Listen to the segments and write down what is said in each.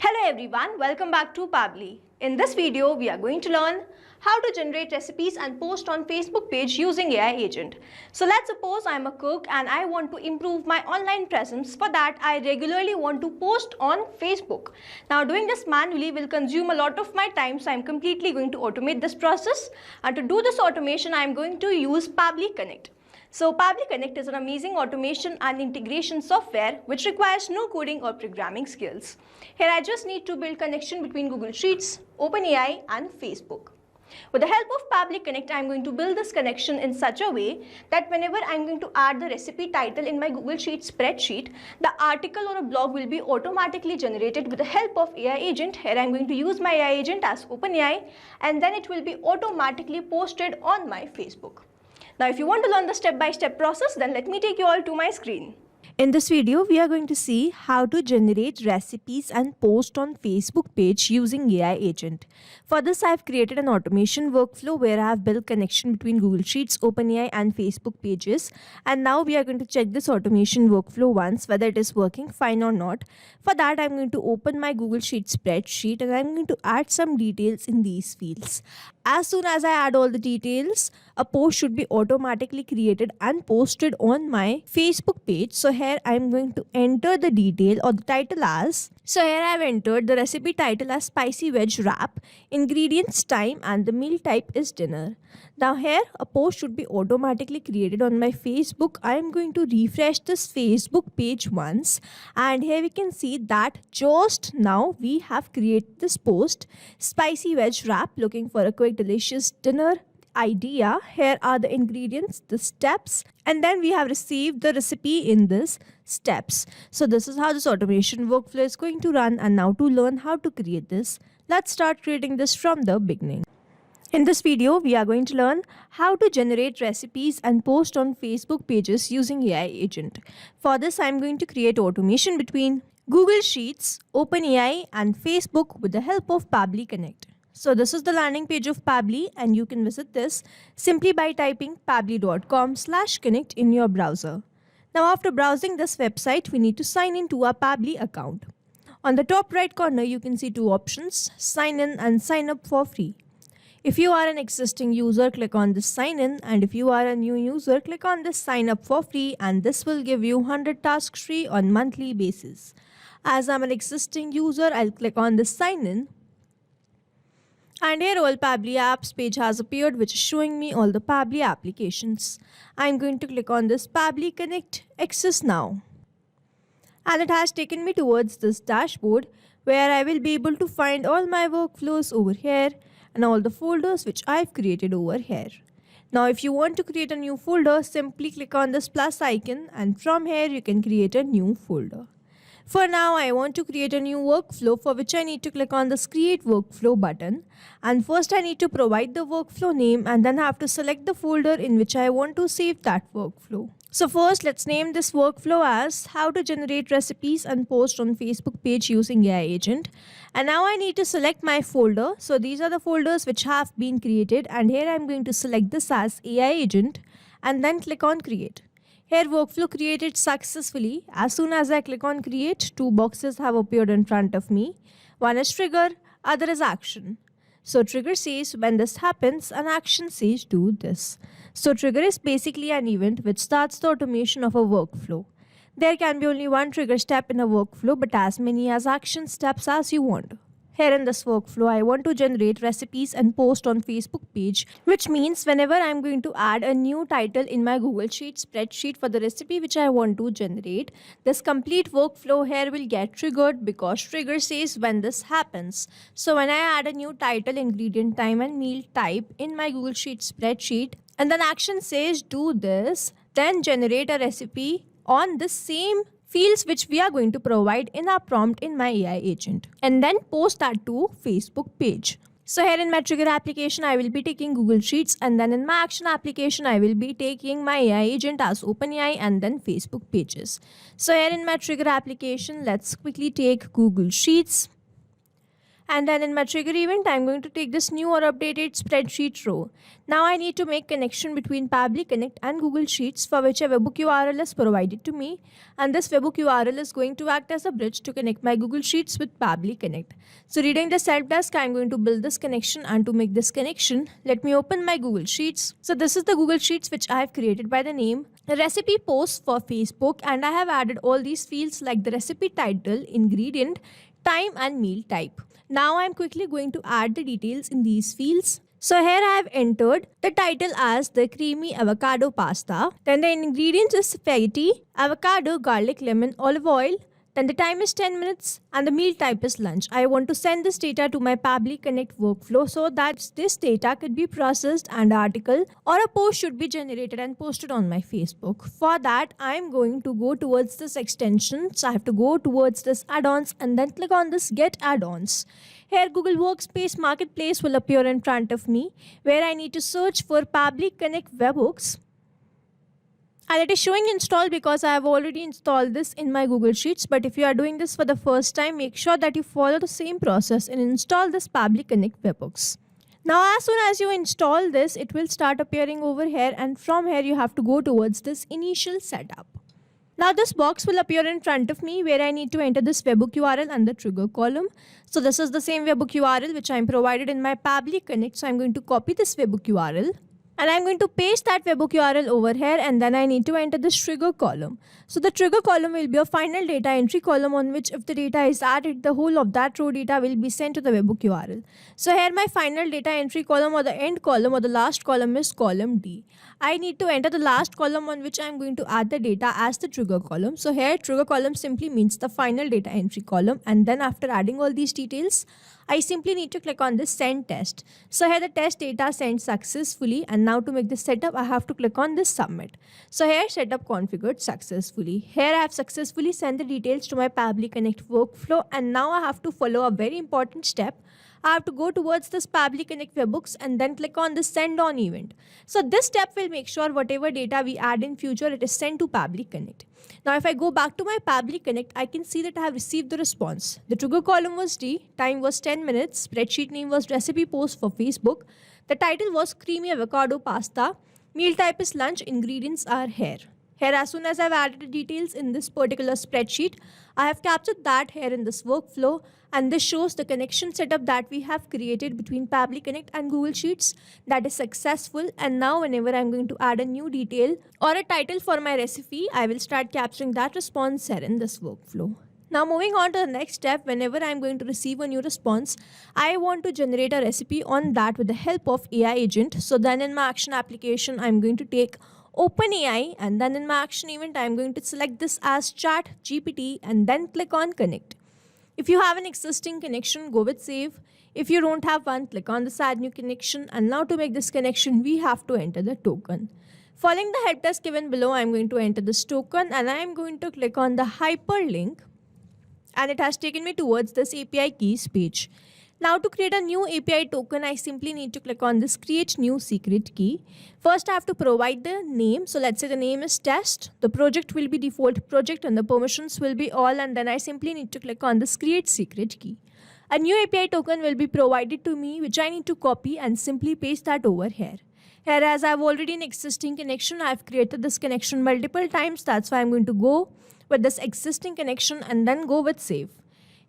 Hello everyone, welcome back to Pabbly. In this video, we are going to learn how to generate recipes and post on Facebook page using AI agent. So let's suppose I am a cook and I want to improve my online presence. For that, I regularly want to post on Facebook. Now doing this manually will consume a lot of my time, so I am completely going to automate this process. And to do this automation, I am going to use Pabbly Connect. So Pabbly Connect is an amazing automation and integration software which requires no coding or programming skills. Here I just need to build connection between Google Sheets, OpenAI and Facebook. With the help of Pabbly Connect, I am going to build this connection in such a way that whenever I am going to add the recipe title in my Google Sheets spreadsheet, the article or a blog will be automatically generated with the help of AI agent. Here I am going to use my AI agent as OpenAI and then it will be automatically posted on my Facebook. Now, if you want to learn the step-by-step process, then let me take you all to my screen. In this video, we are going to see how to generate recipes and post on Facebook page using AI agent. For this, I have created an automation workflow where I have built connection between Google Sheets, OpenAI and Facebook pages. And now we are going to check this automation workflow once, whether it is working fine or not. For that, I'm going to open my Google Sheets spreadsheet and I'm going to add some details in these fields. As soon as I add all the details, a post should be automatically created and posted on my Facebook page. So here I am going to enter the detail or the title as. So here I have entered the recipe title as spicy veg wrap, ingredients time and the meal type is dinner. Now here a post should be automatically created on my Facebook. I am going to refresh this Facebook page once and here we can see that just now we have created this post, spicy veg wrap, looking for a quick delicious dinner idea. Here are the ingredients, the steps, and then we have received the recipe in this steps. So this is how this automation workflow is going to run. And now to learn how to create this, let's start creating this from the beginning. In this video, we are going to learn how to generate recipes and post on Facebook pages using AI agent. For this, I am going to create automation between Google Sheets, OpenAI and Facebook with the help of Pabbly Connect. So this is the landing page of Pabbly and you can visit this simply by typing pabbly.com/connect in your browser. Now after browsing this website, we need to sign in to our Pabbly account. On the top right corner, you can see two options, sign in and sign up for free. If you are an existing user, click on this sign in, and if you are a new user, click on this sign up for free, and this will give you 100 tasks free on monthly basis. As I'm an existing user, I'll click on this sign in. And here all Pabbly apps page has appeared, which is showing me all the Pabbly applications. I'm going to click on this Pabbly Connect Access Now. And it has taken me towards this dashboard where I will be able to find all my workflows over here and all the folders which I've created over here. Now if you want to create a new folder, simply click on this plus icon and from here you can create a new folder. For now, I want to create a new workflow, for which I need to click on this create workflow button. And first I need to provide the workflow name and then have to select the folder in which I want to save that workflow. So first let's name this workflow as how to generate recipes and post on Facebook page using AI agent. And now I need to select my folder. So these are the folders which have been created and here I'm going to select this as AI agent and then click on create. Here workflow created successfully. As soon as I click on create, two boxes have appeared in front of me. One is trigger, other is action. So trigger says when this happens, and action says do this. So trigger is basically an event which starts the automation of a workflow. There can be only one trigger step in a workflow, but as many as action steps as you want. Here in this workflow, I want to generate recipes and post on Facebook page, which means whenever I'm going to add a new title in my Google Sheets spreadsheet for the recipe which I want to generate, this complete workflow here will get triggered because trigger says when this happens. So when I add a new title, ingredient time and meal type in my Google Sheets spreadsheet, and then action says do this, then generate a recipe on the same fields which we are going to provide in our prompt in my AI agent and then post that to Facebook page. So here in my trigger application, I will be taking Google Sheets and then in my action application, I will be taking my AI agent as OpenAI and then Facebook pages. So here in my trigger application, let's quickly take Google Sheets. And then in my trigger event, I'm going to take this new or updated spreadsheet row. Now I need to make connection between Pabbly Connect and Google Sheets, for which a webhook URL is provided to me. And this webhook URL is going to act as a bridge to connect my Google Sheets with Pabbly Connect. So reading the help desk, I'm going to build this connection, and to make this connection, let me open my Google Sheets. So this is the Google Sheets which I have created by the name Recipe Posts for Facebook, and I have added all these fields like the recipe title, ingredient, time and meal type. Now I'm quickly going to add the details in these fields. So here I have entered the title as the creamy avocado pasta. Then the ingredients is spaghetti, avocado, garlic, lemon, olive oil. Then the time is 10 minutes and the meal type is lunch. I want to send this data to my Pabbly Connect workflow so that this data could be processed and an article or a post should be generated and posted on my Facebook. For that, I'm going to go towards this extension. So I have to go towards this add-ons and then click on this get add-ons. Here Google Workspace Marketplace will appear in front of me, where I need to search for Pabbly Connect webhooks. And it is showing install because I have already installed this in my Google Sheets. But if you are doing this for the first time, make sure that you follow the same process and install this Pabbly Connect webhooks. Now as soon as you install this, it will start appearing over here, and from here you have to go towards this initial setup. Now this box will appear in front of me, where I need to enter this webhook URL and the trigger column. So this is the same webhook URL which I am provided in my Pabbly Connect. So I'm going to copy this webhook URL. And I'm going to paste that webhook URL over here, and then I need to enter this trigger column. So the trigger column will be a final data entry column on which if the data is added, the whole of that row data will be sent to the webhook URL. So here my final data entry column or the end column or the last column is column D. I need to enter the last column on which I'm going to add the data as the trigger column. So here trigger column simply means the final data entry column, and then after adding all these details, I simply need to click on this send test. So here the test data sent successfully, and now to make this setup, I have to click on this submit. So here setup configured successfully. Here I have successfully sent the details to my Pabbly Connect workflow, and now I have to follow a very important step. I have to go towards this Pabbly Connect webhooks and then click on the send on event. So this step will make sure whatever data we add in future, it is sent to Pabbly Connect. Now if I go back to my Pabbly Connect, I can see that I have received the response. The trigger column was D, time was 10 minutes, spreadsheet name was recipe post for Facebook, the title was creamy avocado pasta, meal type is lunch, ingredients are here. Here as soon as I've added the details in this particular spreadsheet, I have captured that here in this workflow, and this shows the connection setup that we have created between Pabbly Connect and Google Sheets that is successful. And now whenever I'm going to add a new detail or a title for my recipe, I will start capturing that response here in this workflow. Now moving on to the next step, whenever I'm going to receive a new response, I want to generate a recipe on that with the help of AI agent. So then in my action application, I'm going to take OpenAI, and then in my action event, I'm going to select this as Chat GPT and then click on connect. If you have an existing connection, go with save. If you don't have one, click on this add new connection, and now to make this connection, we have to enter the token. Following the help desk given below, I'm going to enter this token, and I'm going to click on the hyperlink, and it has taken me towards this API keys page. Now to create a new API token, I simply need to click on this create new secret key. First I have to provide the name. So let's say the name is test. The project will be default project and the permissions will be all, and then I simply need to click on this create secret key. A new API token will be provided to me, which I need to copy and simply paste that over here. Here, as I have already an existing connection, I have created this connection multiple times. That's why I'm going to go with this existing connection and then go with save.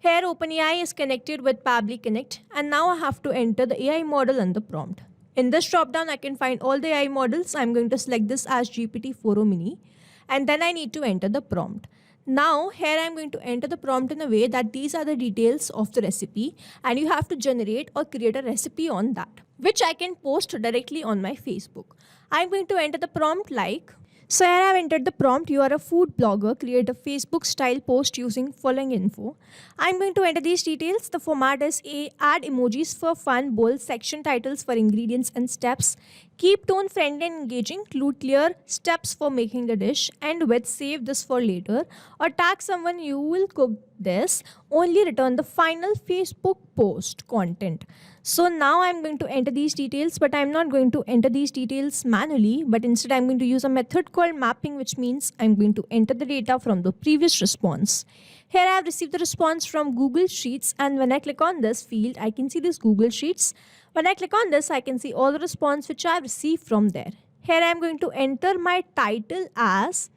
Here OpenAI is connected with Pabbly Connect, and now I have to enter the AI model and the prompt. In this dropdown, I can find all the AI models. I'm going to select this as GPT-4o Mini, and then I need to enter the prompt. Now here I'm going to enter the prompt in a way that these are the details of the recipe, and you have to generate or create a recipe on that, which I can post directly on my Facebook. I'm going to enter the prompt like, so here I have entered the prompt, you are a food blogger, create a Facebook style post using following info. I'm going to enter these details. The format is A, add emojis for fun, bold section titles for ingredients and steps, keep tone friendly and engaging, include clear steps for making the dish, and with save this for later, or tag someone you will cook this, only return the final Facebook post content. So now I'm going to enter these details, but I'm not going to enter these details manually, but instead I'm going to use a method called mapping, which means I'm going to enter the data from the previous response. Here I have received the response from Google Sheets, and when I click on this field, I can see this Google Sheets. When I click on this, I can see all the response which I have received from there. Here I am going to enter my title as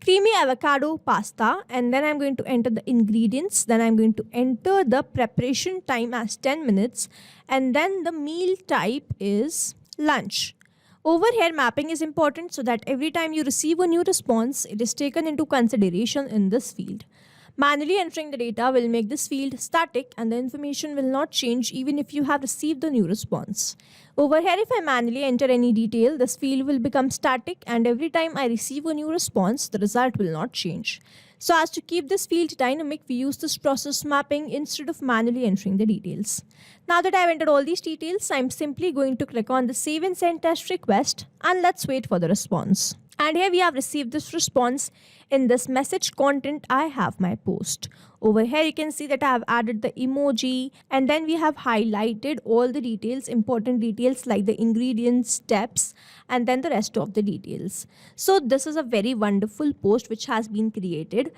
creamy avocado pasta, and then I'm going to enter the ingredients. Then I'm going to enter the preparation time as 10 minutes, and then the meal type is lunch. Over here, mapping is important so that every time you receive a new response, it is taken into consideration in this field. Manually entering the data will make this field static and the information will not change even if you have received the new response. Over here, if I manually enter any detail, this field will become static, and every time I receive a new response, the result will not change. So as to keep this field dynamic, we use this process mapping instead of manually entering the details. Now that I have entered all these details, I'm simply going to click on the Save and Send Test Request, and let's wait for the response. And here we have received this response. In this message content, I have my post. Over here, you can see that I have added the emoji, and then we have highlighted all the details, important details like the ingredients, steps, and then the rest of the details. So this is a very wonderful post which has been created.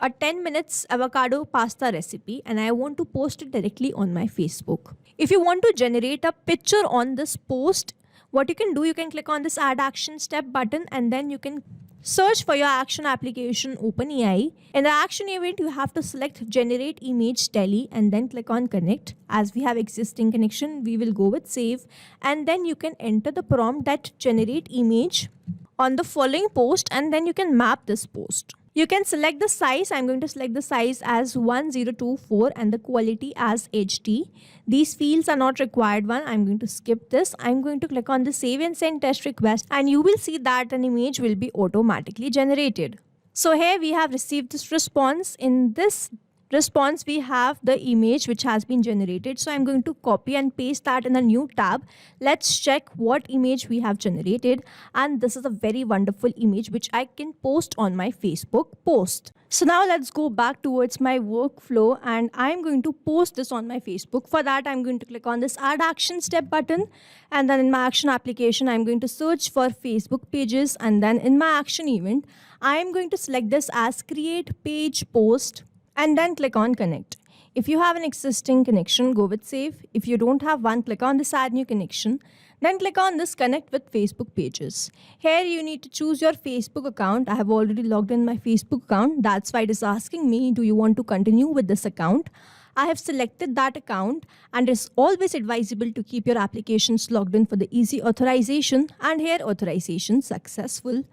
A 10 minutes avocado pasta recipe, and I want to post it directly on my Facebook. If you want to generate a picture on this post, what you can do, you can click on this add action step button, and then you can search for your action application OpenAI. In the action event, you have to select generate image tele and then click on connect. As we have existing connection, we will go with save, and then you can enter the prompt that generate image on the following post, and then you can map this post. You can select the size. I'm going to select the size as 1024 and the quality as HD. These fields are not required one. I'm going to skip this. I'm going to click on the Save and Send Test Request, and you will see that an image will be automatically generated. So here we have received this response. In this response, we have the image which has been generated. So I'm going to copy and paste that in a new tab. Let's check what image we have generated, and this is a very wonderful image which I can post on my Facebook post. So now let's go back towards my workflow, and I'm going to post this on my Facebook. For that, I'm going to click on this add action step button, and then in my action application, I'm going to search for Facebook pages, and then in my action event, I'm going to select this as create page post, and then click on connect. If you have an existing connection, go with save. If you don't have one, click on this add new connection. Then click on this connect with Facebook pages. Here you need to choose your Facebook account. I have already logged in my Facebook account. That's why it is asking me, do you want to continue with this account? I have selected that account, and it's always advisable to keep your applications logged in for the easy authorization, and here authorization successful,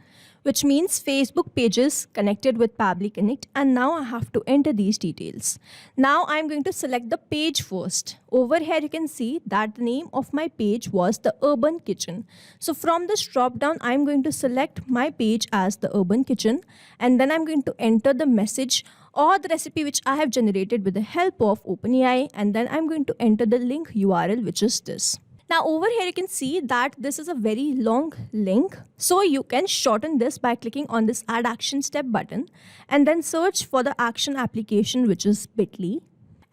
which means Facebook pages connected with Pabbly Connect, and now I have to enter these details. Now I'm going to select the page first. Over here you can see that the name of my page was the Urban Kitchen. So from this drop down, I'm going to select my page as the Urban Kitchen, and then I'm going to enter the message or the recipe which I have generated with the help of OpenAI, and then I'm going to enter the link URL, which is this. Now over here you can see that this is a very long link, so you can shorten this by clicking on this add action step button and then search for the action application, which is bit.ly.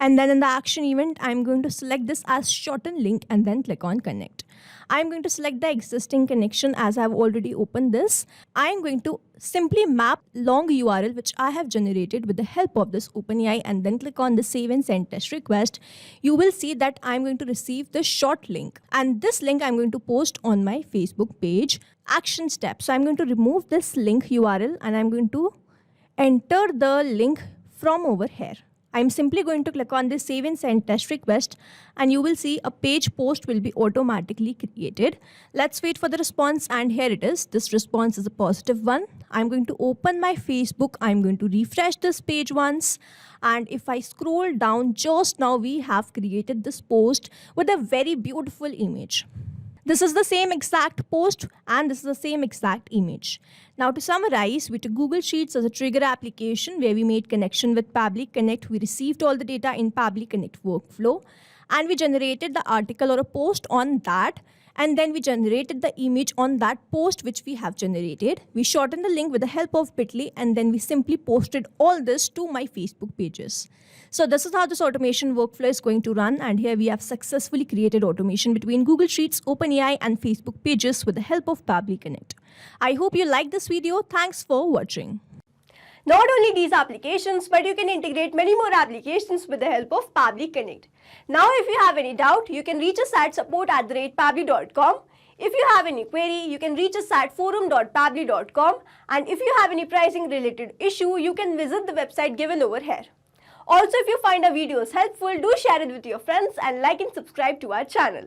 And then in the action event, I'm going to select this as shorten link and then click on connect. I'm going to select the existing connection as I've already opened this. I'm going to simply map long URL which I have generated with the help of this OpenAI, and then click on the save and send test request. You will see that I'm going to receive the short link, and this link I'm going to post on my Facebook page. Action step. So I'm going to remove this link URL and I'm going to enter the link from over here. I'm simply going to click on this save and send test request, and you will see a page post will be automatically created. Let's wait for the response, and here it is. This response is a positive one. I'm going to open my Facebook. I'm going to refresh this page once, and if I scroll down, just now we have created this post with a very beautiful image. This is the same exact post and this is the same exact image. Now to summarize, we took Google Sheets as a trigger application where we made connection with Pabbly Connect. We received all the data in Pabbly Connect workflow, and we generated the article or a post on that. and then we generated the image on that post which we have generated. We shortened the link with the help of Bitly, and then we simply posted all this to my Facebook pages. So this is how this automation workflow is going to run, and here we have successfully created automation between Google Sheets, OpenAI and Facebook pages with the help of Pabbly Connect. I hope you liked this video. Thanks for watching. Not only these applications, but you can integrate many more applications with the help of Pabbly Connect. Now, if you have any doubt, you can reach us at support@pabbly.com. If you have any query, you can reach us at forum.pabbly.com. And if you have any pricing related issue, you can visit the website given over here. Also, if you find our videos helpful, do share it with your friends and like and subscribe to our channel.